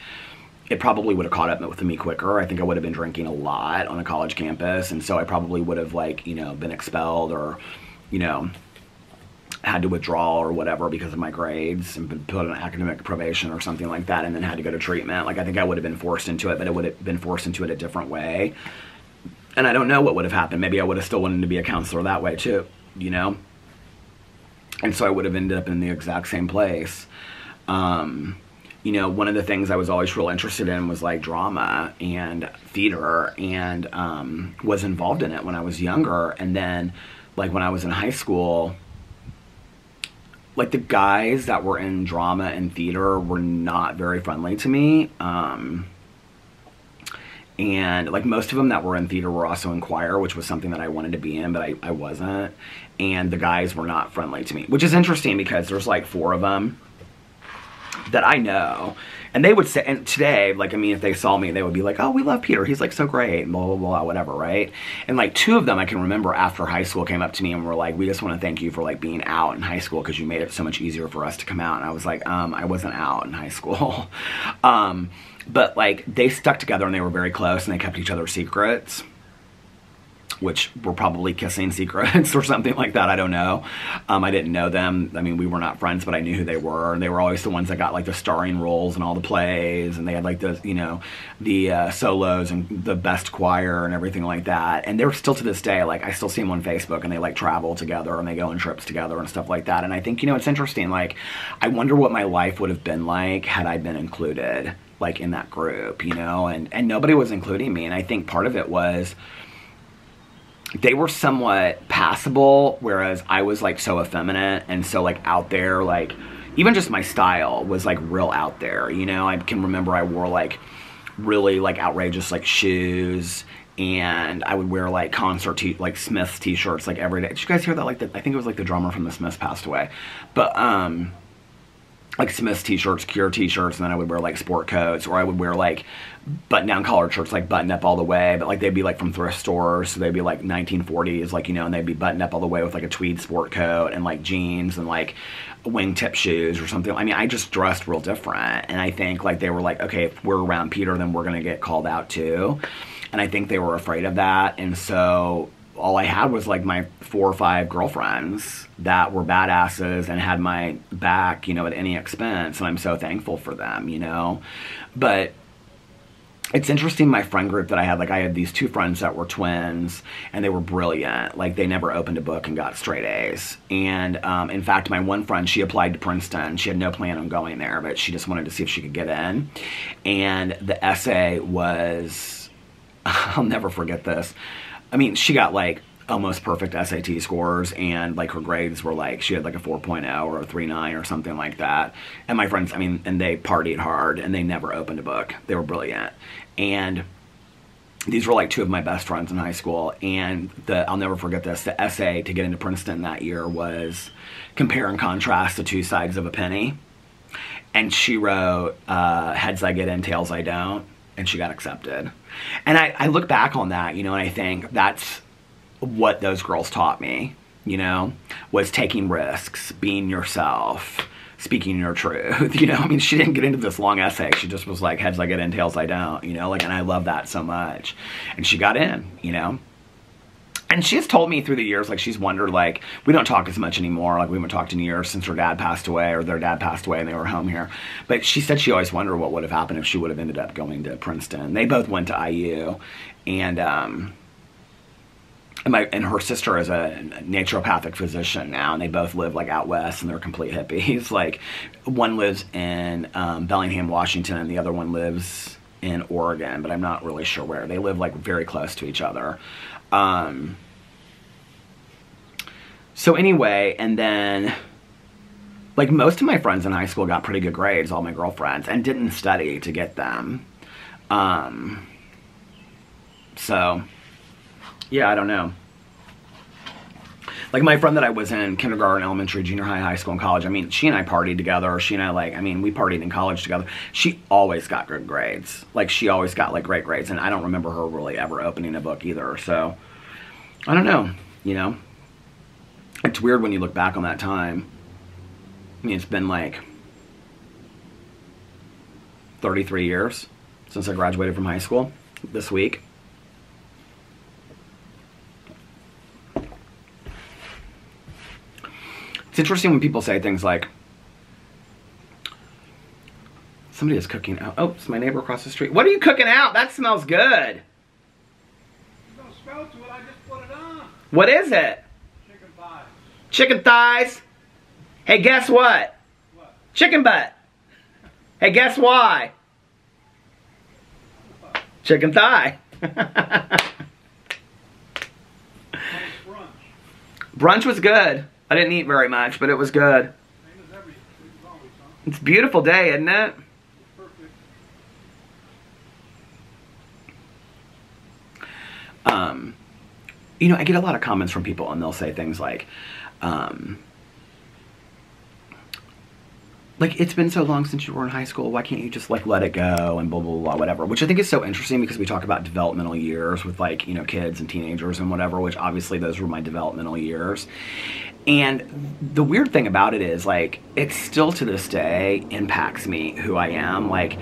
it probably would have caught up with me quicker. I think I would have been drinking a lot on a college campus, and so I probably would have, like, you know, been expelled or, you know, had to withdraw or whatever because of my grades and been put on academic probation or something like that, and then had to go to treatment. Like, I think I would have been forced into it, but it would have been forced into it a different way. And I don't know what would have happened. Maybe I would have still wanted to be a counselor that way too, you know? And so I would have ended up in the exact same place. You know, one of the things I was always real interested in was like drama and theater, and was involved in it when I was younger. And then, like, when I was in high school, like, the guys that were in drama and theater were not very friendly to me. And, like, most of them that were in theater were also in choir, which was something that I wanted to be in, but I wasn't. And the guys were not friendly to me, which is interesting because there's like 4 of them that I know, and they would say, and today, like, I mean, if they saw me, they would be like, oh, we love Peter, he's like so great, blah, blah, blah, whatever, right? And like 2 of them I can remember after high school came up to me and were like, we just want to thank you for like being out in high school because you made it so much easier for us to come out. And I was like, I wasn't out in high school. But like, they stuck together and they were very close and they kept each other's secrets, which were probably kissing secrets or something like that. I don't know. I didn't know them. I mean, we were not friends, but I knew who they were. And they were always the ones that got like the starring roles in all the plays. And they had like the, you know, the solos and the best choir and everything like that. And they're still to this day, like, I still see them on Facebook and they like travel together and they go on trips together and stuff like that. And I think, you know, it's interesting. Like, I wonder what my life would have been like had I been included, like, in that group, you know, and nobody was including me. And I think part of it was, they were somewhat passable, whereas I was like so effeminate and so like out there. Like, even just my style was like real out there, you know. I can remember I wore like really like outrageous like shoes, and I would wear like like Smith's t-shirts like every day. Did you guys hear that? Like, I think it was like the drummer from the Smiths passed away, but like Smith's t-shirts, Cure t-shirts, and then I would wear like sport coats, or I would wear like button-down collared shirts, like buttoned up all the way, but like they'd be like from thrift stores, so they'd be like 1940s, like, you know, and they'd be buttoned up all the way with like a tweed sport coat and like jeans and like wingtip shoes or something. I mean, I just dressed real different, and I think like they were like, okay, if we're around Peter, then we're gonna get called out too, and I think they were afraid of that. And so all I had was like my 4 or 5 girlfriends that were badasses and had my back, you know, at any expense. And I'm so thankful for them, you know. But it's interesting, my friend group that I had, like, I had these 2 friends that were twins, and they were brilliant. Like, they never opened a book and got straight A's. And in fact, my one friend, she applied to Princeton. She had no plan on going there, but she just wanted to see if she could get in. And the essay was, I'll never forget this. I mean, she got like almost perfect SAT scores, and like her grades were like, she had like a 4.0 or a 3.9 or something like that. And my friends, I mean, and they partied hard and they never opened a book. They were brilliant. And these were like 2 of my best friends in high school. And I'll never forget this, the essay to get into Princeton that year was compare and contrast the 2 sides of a penny. And she wrote, heads I get in, tails I don't. And she got accepted. And I look back on that, you know, and I think that's what those girls taught me, you know, was taking risks, being yourself, speaking your truth, you know. I mean, she didn't get into this long essay. She just was like, heads I get in, tails I don't, you know, like, and I love that so much. And she got in, you know. And she has told me through the years, like, she's wondered, like, we don't talk as much anymore. Like, we haven't talked in years since her dad passed away, or their dad passed away and they were home here. But she said she always wondered what would have happened if she would have ended up going to Princeton. They both went to IU. And her sister is a naturopathic physician now, and they both live like out west, and they're complete hippies. Like, one lives in Bellingham, Washington, and the other one lives in Oregon, but I'm not really sure where. They live like very close to each other. So anyway, and then, like, most of my friends in high school got pretty good grades, all my girlfriends, and didn't study to get them. So, yeah, I don't know. Like, my friend that I was in kindergarten, elementary, junior high, high school, and college, I mean, she and I partied together. She and I, like, I mean, we partied in college together. She always got good grades. Like, she always got, like, great grades. And I don't remember her really ever opening a book either. So, I don't know, you know. It's weird when you look back on that time. I mean, it's been, like, 33 years since I graduated from high school this week. It's interesting when people say things like, somebody is cooking out. Oh, it's my neighbor across the street. What are you cooking out? That smells good. There's no smell to it. I just put it on. What is it? Chicken thighs. Chicken thighs? Hey, guess what? What? Chicken butt. Hey, guess why? Chicken thigh. Brunch. Brunch was good. I didn't eat very much, but it was good. Same as every always, huh? It's a beautiful day, isn't it? Perfect. You know, I get a lot of comments from people, and they'll say things like, it's been so long since you were in high school, why can't you just, like, let it go, and blah, blah, blah, whatever. Which I think is so interesting, because we talk about developmental years with, like, you know, kids and teenagers and whatever, which obviously those were my developmental years. And the weird thing about it is, like, it still to this day impacts me, who I am. Like,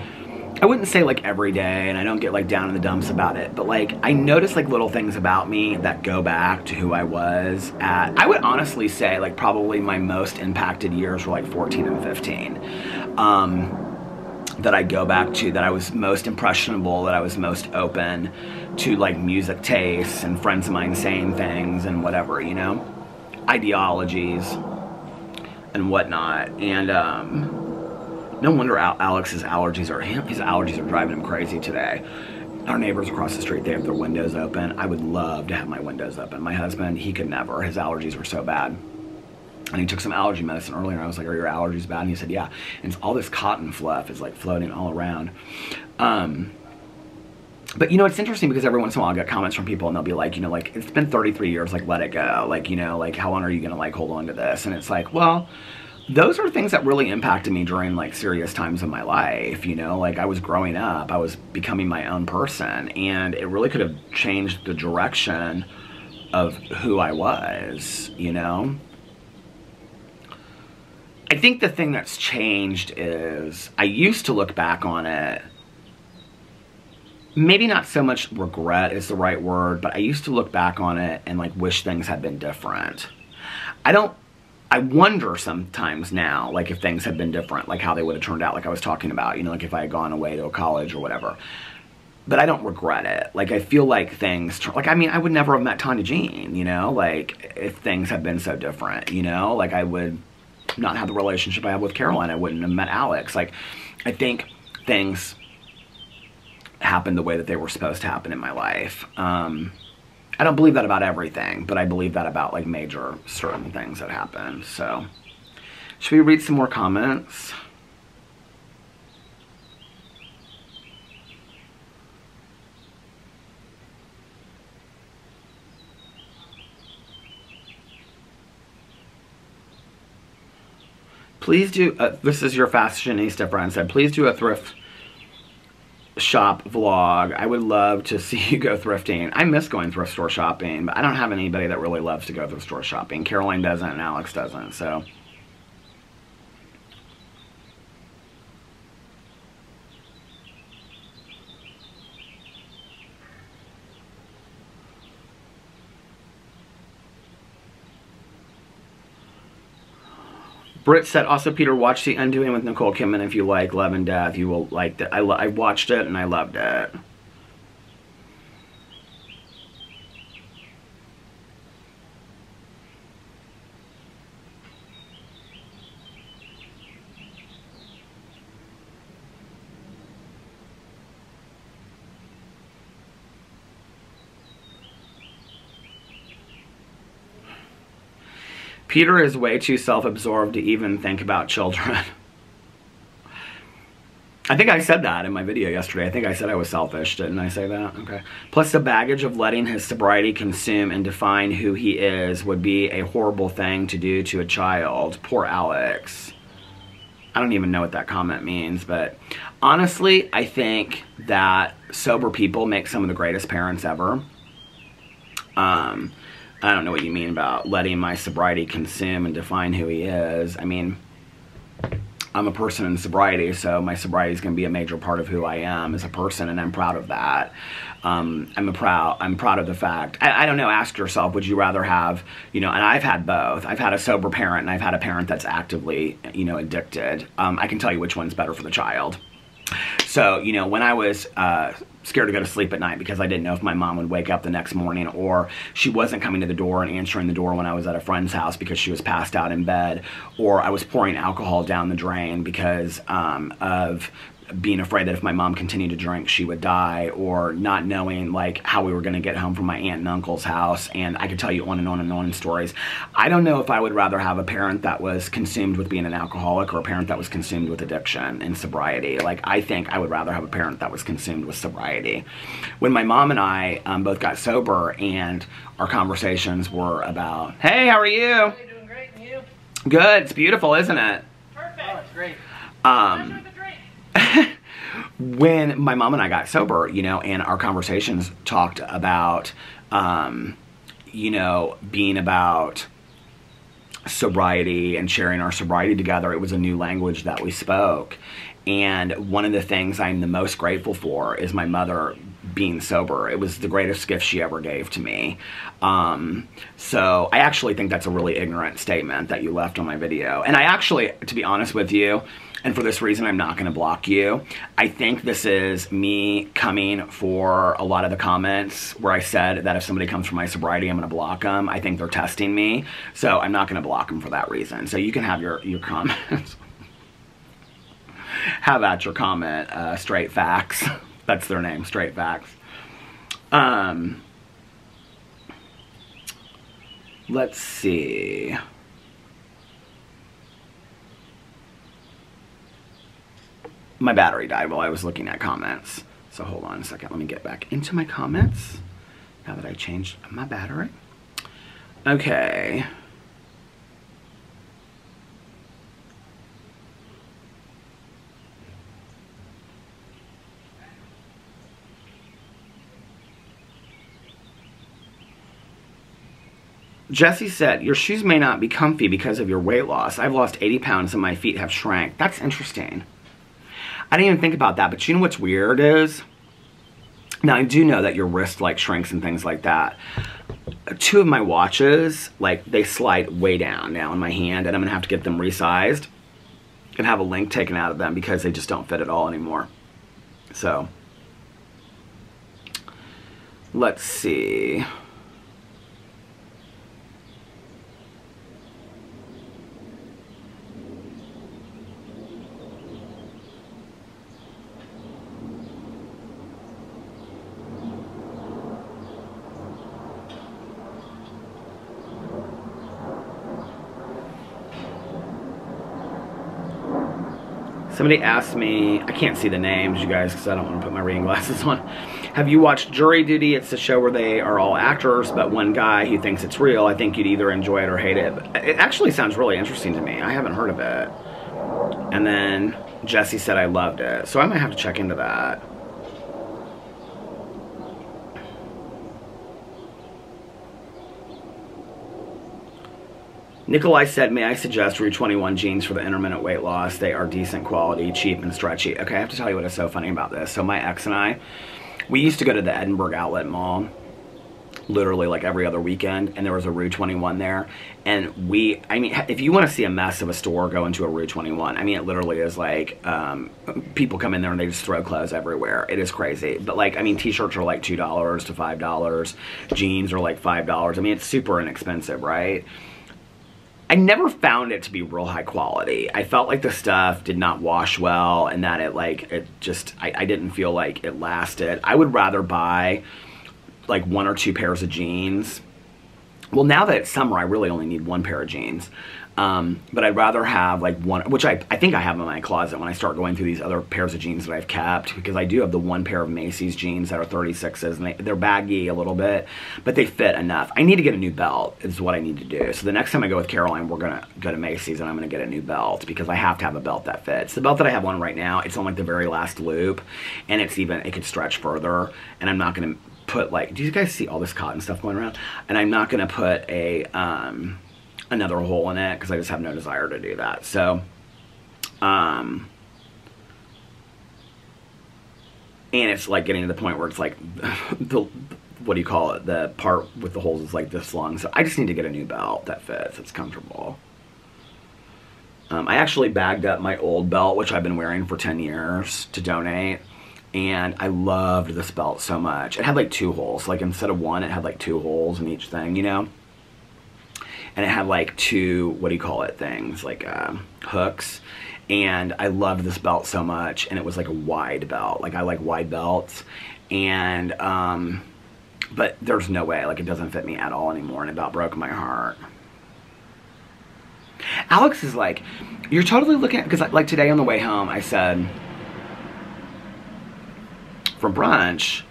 I wouldn't say, like, every day, and I don't get, like, down in the dumps about it, but, like, I notice, like, little things about me that go back to who I was at, I would honestly say, like, probably my most impacted years were, like, 14 and 15. That I go back to, that I was most impressionable, that I was most open to, like, music tastes and friends of mine saying things and whatever, you know? Ideologies and whatnot. And, no wonder Alex's allergies are driving him crazy today. Our neighbors across the street, they have their windows open. I would love to have my windows open. My husband, he could never. His allergies were so bad. And he took some allergy medicine earlier, and I was like, are your allergies bad? And he said, yeah. And it's all this cotton fluff is, like, floating all around. But, you know, it's interesting because every once in a while I get comments from people, and they'll be like, you know, like, it's been 33 years, like, let it go. Like, you know, like, how long are you going to, like, hold on to this? And it's like, well, those are things that really impacted me during, like, serious times of my life, you know? Like, I was growing up, I was becoming my own person, and it really could have changed the direction of who I was, you know? I think the thing that's changed is I used to look back on it, maybe not so much regret is the right word, but I used to look back on it and, like, wish things had been different. I wonder sometimes now, like, if things had been different, like how they would have turned out, like I was talking about, you know, like if I had gone away to a college or whatever. But I don't regret it. Like, I feel like things, like, I mean, I would never have met Tanya Jean, you know, like, if things had been so different, you know, like, I would not have the relationship I have with Caroline. I wouldn't have met Alex. Like, I think things happened the way that they were supposed to happen in my life. I don't believe that about everything, but I believe that about, like, major certain things that happened. So, should we read some more comments? Please do, this is your fashionista friend said, please do a thrift shop vlog. I would love to see you go thrifting. I miss going thrift store shopping, but I don't have anybody that really loves to go thrift store shopping. Caroline doesn't and Alex doesn't, so. Britt said, also, Peter, watch The Undoing with Nicole Kidman. If you like Love and Death, you will like that. I watched it and I loved it. Peter is way too self-absorbed to even think about children. I think I said that in my video yesterday. I think I said I was selfish. Didn't I say that? Okay. Plus, the baggage of letting his sobriety consume and define who he is would be a horrible thing to do to a child. Poor Alex. I don't even know what that comment means, but honestly, I think that sober people make some of the greatest parents ever. I don't know what you mean about letting my sobriety consume and define who he is. I mean, I'm a person in sobriety, so my sobriety is going to be a major part of who I am as a person, and I'm proud of that. I'm proud of the fact. I don't know, ask yourself, would you rather have, and I've had both. I've had a sober parent, and I've had a parent that's actively, addicted. I can tell you which one's better for the child. So, when I was scared to go to sleep at night because I didn't know if my mom would wake up the next morning, or she wasn't coming to the door and answering the door when I was at a friend's house because she was passed out in bed, or I was pouring alcohol down the drain because of being afraid that if my mom continued to drink, she would die, or not knowing like how we were going to get home from my aunt and uncle's house. And I could tell you on and on and on stories. I don't know if I would rather have a parent that was consumed with being an alcoholic or a parent that was consumed with addiction and sobriety. Like, I think I would rather have a parent that was consumed with sobriety. When my mom and I both got sober, and our conversations were about, hey, how are you? Hey, doing great, and you? Good. It's beautiful, isn't it? Perfect. Oh, it's great. When my mom and I got sober, and our conversations talked about, being about sobriety and sharing our sobriety together, it was a new language that we spoke. And one of the things I'm the most grateful for is my mother being sober. It was the greatest gift she ever gave to me. So I actually think that's a really ignorant statement that you left on my video. And I actually, to be honest with you, and for this reason, I'm not going to block you. I think this is me coming for a lot of the comments where I said that if somebody comes for my sobriety, I'm going to block them. I think they're testing me. So I'm not going to block them for that reason. So you can have your comments. Have at your comment, Straight Facts. That's their name, Straight Facts. Let's see. My battery died while I was looking at comments. So hold on a second. Let me get back into my comments now that I changed my battery. Okay. Jesse said, your shoes may not be comfy because of your weight loss. I've lost 80 pounds and my feet have shrank. That's interesting. I didn't even think about that, but you know what's weird is, now I do know that your wrist like shrinks and things like that. Two of my watches, like they slide way down now in my hand, and I'm gonna have to get them resized and have a link taken out of them because they just don't fit at all anymore. So, let's see. Somebody asked me, I can't see the names, you guys, because I don't want to put my reading glasses on. Have you watched Jury Duty? It's a show where they are all actors, but one guy who thinks it's real. I think you'd either enjoy it or hate it. It actually sounds really interesting to me. I haven't heard of it. And then Jesse said I loved it. So I might have to check into that. Nikolai said, may I suggest Rue 21 jeans for the intermittent weight loss? They are decent quality, cheap, and stretchy. Okay, I have to tell you what is so funny about this. So my ex and I, we used to go to the Edinburgh Outlet Mall literally like every other weekend, and there was a Rue 21 there. And I mean, if you want to see a mess of a store, go into a Rue 21. I mean, it literally is like, people come in there and they just throw clothes everywhere. It is crazy. But like, I mean, t-shirts are like $2 to $5. Jeans are like $5. I mean, it's super inexpensive, right? I never found it to be real high quality. I felt like the stuff did not wash well, and that I didn't feel like it lasted. I would rather buy like 1 or 2 pairs of jeans. Well, now that it's summer, I really only need 1 pair of jeans. But I'd rather have like one, which I think I have in my closet when I start going through these other pairs of jeans that I've kept, because I do have the 1 pair of Macy's jeans that are 36s, and they're baggy a little bit, but they fit enough. I need to get a new belt is what I need to do. So the next time I go with Caroline, we're gonna go to Macy's and I'm gonna get a new belt, because I have to have a belt that fits. The belt that I have on right now, it's on like the very last loop, and it could stretch further, and I'm not gonna put like, do you guys see all this cotton stuff going around? And I'm not gonna put another hole in it, because I just have no desire to do that. So And it's like getting to the point where it's like the, what do you call it? The part with the holes is like this long. So I just need to get a new belt that fits. It's comfortable. I actually bagged up my old belt, which I've been wearing for 10 years, to donate. And I loved this belt so much. It had like 2 holes. Like instead of 1, it had like 2 holes in each thing, you know? And it had like 2, what do you call it, things, like hooks. And I loved this belt so much. And it was like a wide belt. Like I like wide belts. And, but there's no way, like it doesn't fit me at all anymore. And it about broke my heart. Alex is like, you're totally looking at, because like today on the way home, I said, from brunch,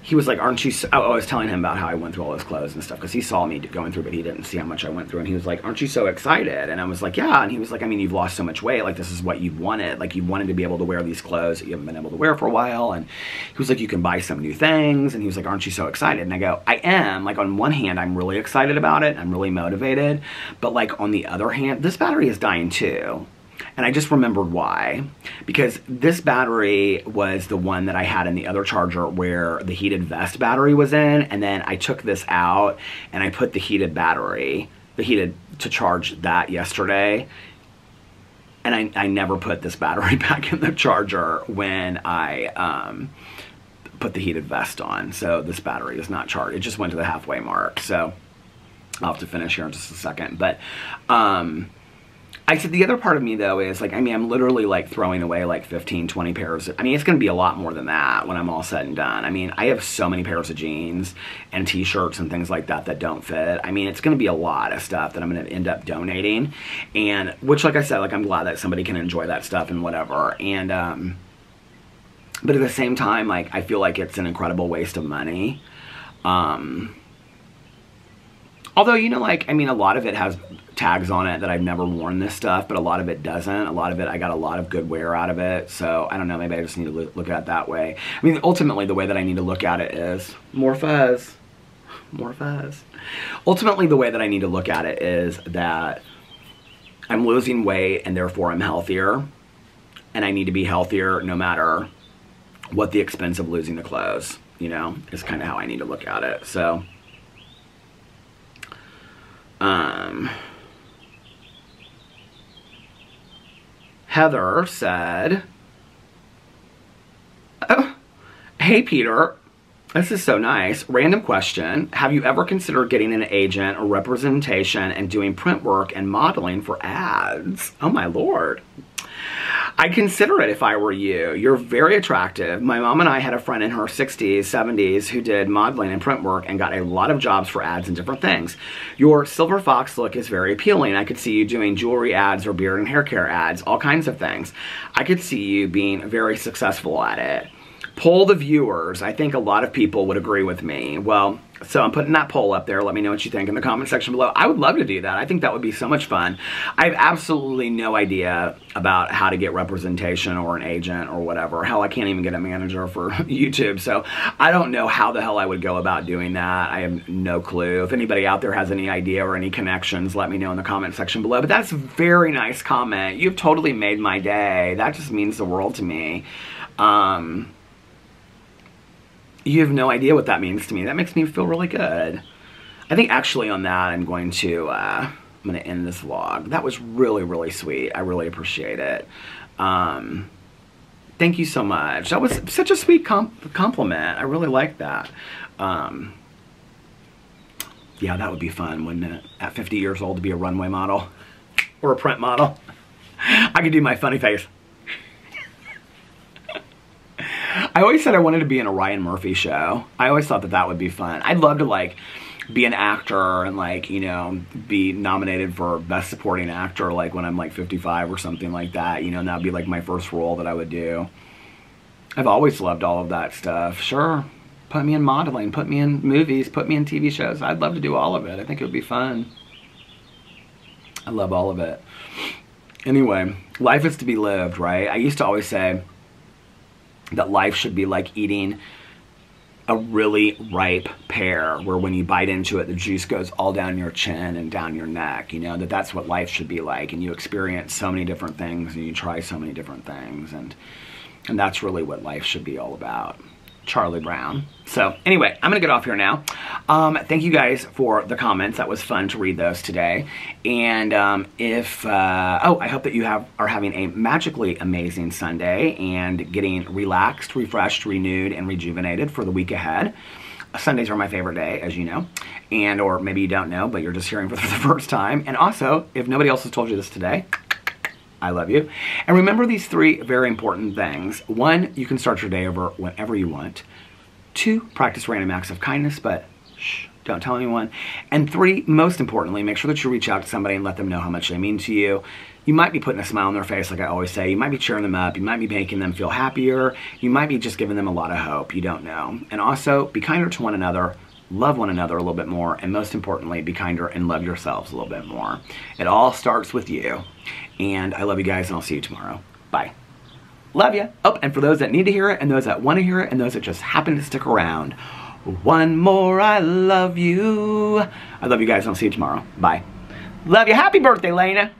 he was like, aren't you, I was telling him about how I went through all his clothes and stuff, because he saw me going through, but he didn't see how much I went through, and he was like, aren't you so excited? And I was like, yeah. And he was like, I mean, you've lost so much weight, like this is what you've wanted, like you wanted to be able to wear these clothes that you haven't been able to wear for a while. And he was like, you can buy some new things. And he was like, aren't you so excited? And I go, I am. Like on one hand, I'm really excited about it, I'm really motivated, but like on the other hand, this battery is dying too. And I just remembered why. Because this battery was the one that I had in the other charger where the heated vest battery was in. And then I took this out and I put the heated battery, to charge that yesterday. And I never put this battery back in the charger when I put the heated vest on. So this battery is not charged. It just went to the halfway mark. So I'll have to finish here in just a second. But I said the other part of me though is like, I mean, I'm literally like throwing away like 15, 20 pairs. I mean, it's going to be a lot more than that when I'm all said and done. I mean, I have so many pairs of jeans and t-shirts and things like that that don't fit. I mean, it's going to be a lot of stuff that I'm going to end up donating, and which, like I said, like I'm glad that somebody can enjoy that stuff and whatever. And, but at the same time, like, I feel like it's an incredible waste of money. Although, you know, like, I mean, a lot of it has tags on it that I've never worn this stuff, but a lot of it doesn't. A lot of it, I got a lot of good wear out of it. So, I don't know, maybe I just need to look at it that way. I mean, ultimately, the way that I need to look at it is more fuzz. More fuzz. Ultimately, the way that I need to look at it is that I'm losing weight and therefore I'm healthier. And I need to be healthier no matter what the expense of losing the clothes, you know, is kind of how I need to look at it. So, Heather said, oh, hey Peter, this is so nice. Random question. Have you ever considered getting an agent or representation and doing print work and modeling for ads? Oh my Lord. I'd consider it if I were you. You're very attractive. My mom and I had a friend in her 60s, 70s who did modeling and print work and got a lot of jobs for ads and different things. Your silver fox look is very appealing. I could see you doing jewelry ads or beard and hair care ads, all kinds of things. I could see you being very successful at it. Poll the viewers. I think a lot of people would agree with me. Well, so I'm putting that poll up there. Let me know what you think in the comment section below. I would love to do that. I think that would be so much fun. I have absolutely no idea about how to get representation or an agent or whatever. Hell, I can't even get a manager for YouTube. So I don't know how the hell I would go about doing that. I have no clue. If anybody out there has any idea or any connections, let me know in the comment section below. But that's a very nice comment. You've totally made my day. That just means the world to me. You have no idea what that means to me. That makes me feel really good. I think actually on that I'm going to end this vlog. That was really, really sweet. I really appreciate it. Thank you so much. That was such a sweet compliment. I really like that. Yeah, that would be fun, wouldn't it? At 50 years old to be a runway model or a print model. I could do my funny face. I always said I wanted to be in a Ryan Murphy show. I always thought that that would be fun. I'd love to like be an actor and like, you know, be nominated for Best Supporting Actor like when I'm like 55 or something like that, you know, and that'd be like my first role that I would do. I've always loved all of that stuff. Sure, put me in modeling, put me in movies, put me in TV shows. I'd love to do all of it. I think it would be fun. I love all of it. Anyway, life is to be lived, right? I used to always say that life should be like eating a really ripe pear where when you bite into it, the juice goes all down your chin and down your neck. You know, that's what life should be like. And you experience so many different things and you try so many different things. And that's really what life should be all about. Charlie Brown. So anyway, I'm gonna get off here now. Thank you guys for the comments. That was fun to read those today. And I hope that you are having a magically amazing Sunday and getting relaxed, refreshed, renewed, and rejuvenated for the week ahead. Sundays are my favorite day, as you know, or maybe you don't know, but you're just hearing for the first time. And also, if nobody else has told you this today, I love you. And remember these 3 very important things. 1, you can start your day over whenever you want. 2, practice random acts of kindness, but shh, don't tell anyone. And 3, most importantly, make sure that you reach out to somebody and let them know how much they mean to you. You might be putting a smile on their face, like I always say. You might be cheering them up. You might be making them feel happier. You might be just giving them a lot of hope. You don't know. And also, be kinder to one another. Love one another a little bit more. And most importantly, be kinder and love yourselves a little bit more. It all starts with you. And I love you guys, and I'll see you tomorrow. Bye. Love ya. Oh, and for those that need to hear it, and those that want to hear it, and those that just happen to stick around, one more I love you. I love you guys, and I'll see you tomorrow. Bye. Love you. Happy birthday, Lena.